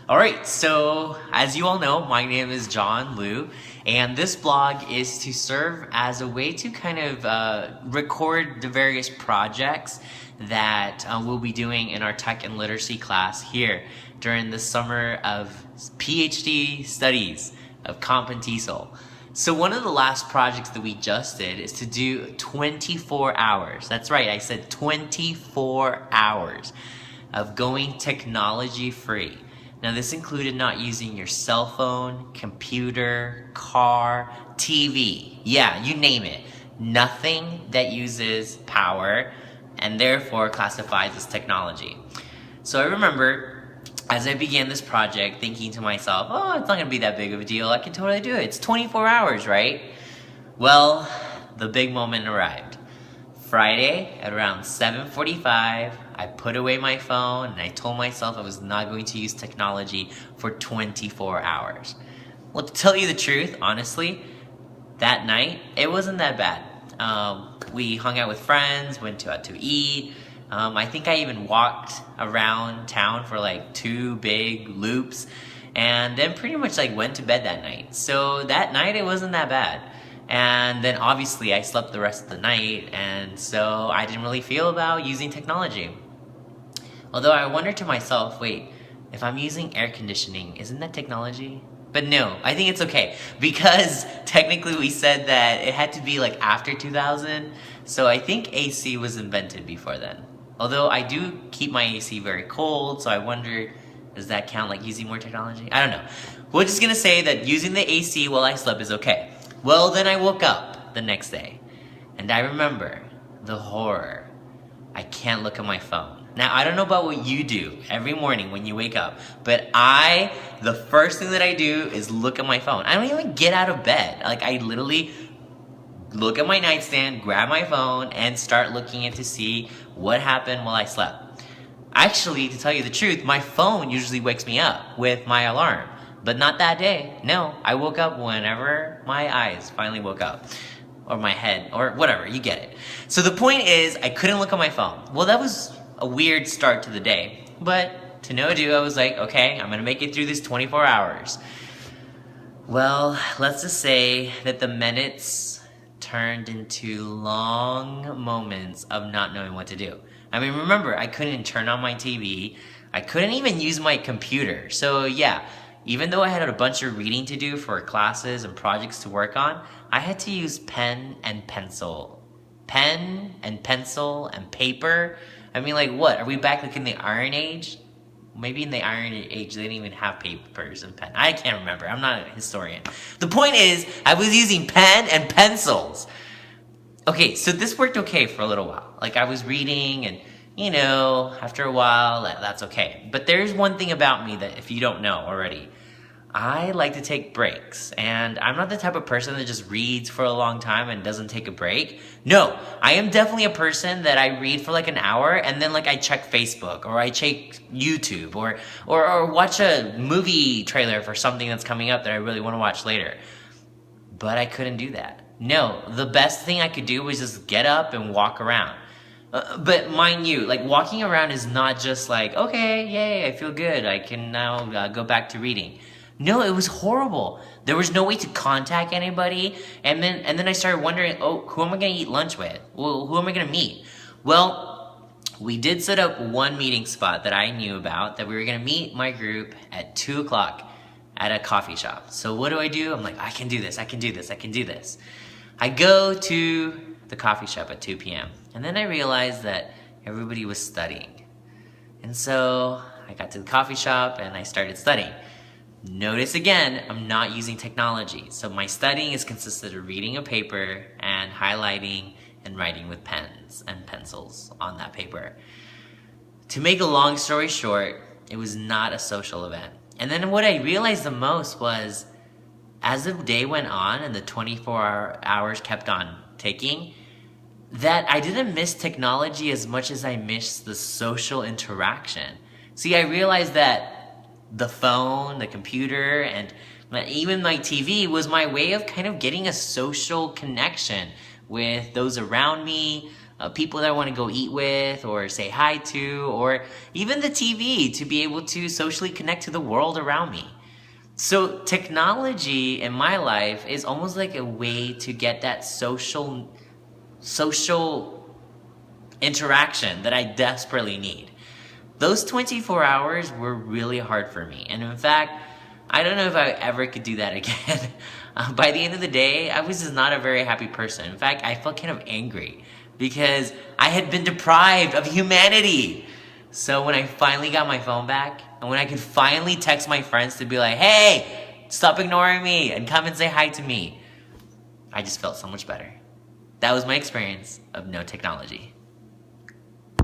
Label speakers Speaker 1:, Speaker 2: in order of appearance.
Speaker 1: All right, so as you all know, my name is John Liu, and this blog is to serve as a way to kind of record the various projects that we'll be doing in our tech and literacy class here during the summer of PhD studies of Comp and TESOL. So one of the last projects that we just did is to do 24 hours. That's right, I said 24 hours of going technology free. Now this included not using your cell phone, computer, car, TV. Yeah, you name it. Nothing that uses power and therefore classifies as technology. So I remember as I began this project thinking to myself, oh, it's not gonna be that big of a deal. I can totally do it. It's 24 hours, right? Well, the big moment arrived. Friday at around 7:45, I put away my phone and I told myself I was not going to use technology for 24 hours. Well, to tell you the truth, honestly, that night, it wasn't that bad. We hung out with friends, went out to eat. I think I even walked around town for like 2 big loops and then pretty much like went to bed that night. So that night, it wasn't that bad. And then obviously I slept the rest of the night, and so I didn't really feel about using technology. Although I wondered to myself, wait, if I'm using air conditioning, isn't that technology? But no, I think it's okay, because technically we said that it had to be like after 2000, so I think AC was invented before then. Although I do keep my AC very cold, so I wonder, does that count like using more technology? I don't know. We're just gonna say that using the AC while I slept is okay. Well, then I woke up the next day, and I remember the horror. I can't look at my phone. Now, I don't know about what you do every morning when you wake up, but the first thing that I do is look at my phone. I don't even get out of bed. Like, I literally look at my nightstand, grab my phone, and start looking in to see what happened while I slept. Actually, to tell you the truth, my phone usually wakes me up with my alarm. But not that day. No, I woke up whenever my eyes finally woke up. Or my head, or whatever, you get it. So the point is, I couldn't look at my phone. Well, that was a weird start to the day. But to no ado, I was like, okay, I'm gonna make it through this 24 hours. Well, let's just say that the minutes turned into long moments of not knowing what to do. I mean, remember, I couldn't turn on my TV. I couldn't even use my computer. So yeah, even though I had a bunch of reading to do for classes and projects to work on, I had to use pen and pencil. Pen and pencil and paper. I mean, like what? Are we back like in the Iron Age? Maybe in the Iron Age they didn't even have papers and pen. I can't remember. I'm not a historian. The point is, I was using pen and pencils. Okay, so this worked okay for a little while. Like I was reading and, after a while, that's okay. But there's one thing about me that if you don't know already, I like to take breaks, and I'm not the type of person that just reads for a long time and doesn't take a break. No, I am definitely a person that I read for like an hour and then like I check Facebook or I check YouTube or watch a movie trailer for something that's coming up that I really want to watch later. But I couldn't do that. No, the best thing I could do was just get up and walk around. But mind you, like walking around is not just like, okay, yay, I feel good. I can now go back to reading. No, it was horrible. There was no way to contact anybody. And then I started wondering, oh, who am I going to eat lunch with? Well, who am I going to meet? Well, we did set up one meeting spot that I knew about, that we were going to meet my group at 2 o'clock at a coffee shop. So what do? I'm like, I can do this. I can do this. I go to the coffee shop at 2 p.m. And then I realized that everybody was studying. And so I got to the coffee shop and I started studying. Notice again, I'm not using technology. So my studying is consisted of reading a paper and highlighting and writing with pens and pencils on that paper. To make a long story short, it was not a social event. And then what I realized the most was, as the day went on and the 24 hours kept on ticking, that I didn't miss technology as much as I missed the social interaction. See, I realized that the phone, the computer, and even my TV was my way of kind of getting a social connection with those around me, people that I want to go eat with or say hi to, or even the TV to be able to socially connect to the world around me. So technology in my life is almost like a way to get that social interaction that I desperately need. Those 24 hours were really hard for me. And in fact, I don't know if I ever could do that again. By the end of the day, I was just not a very happy person. In fact, I felt kind of angry because I had been deprived of humanity. So when I finally got my phone back, and when I could finally text my friends to be like, hey, stop ignoring me and come and say hi to me, I just felt so much better. That was my experience of no technology.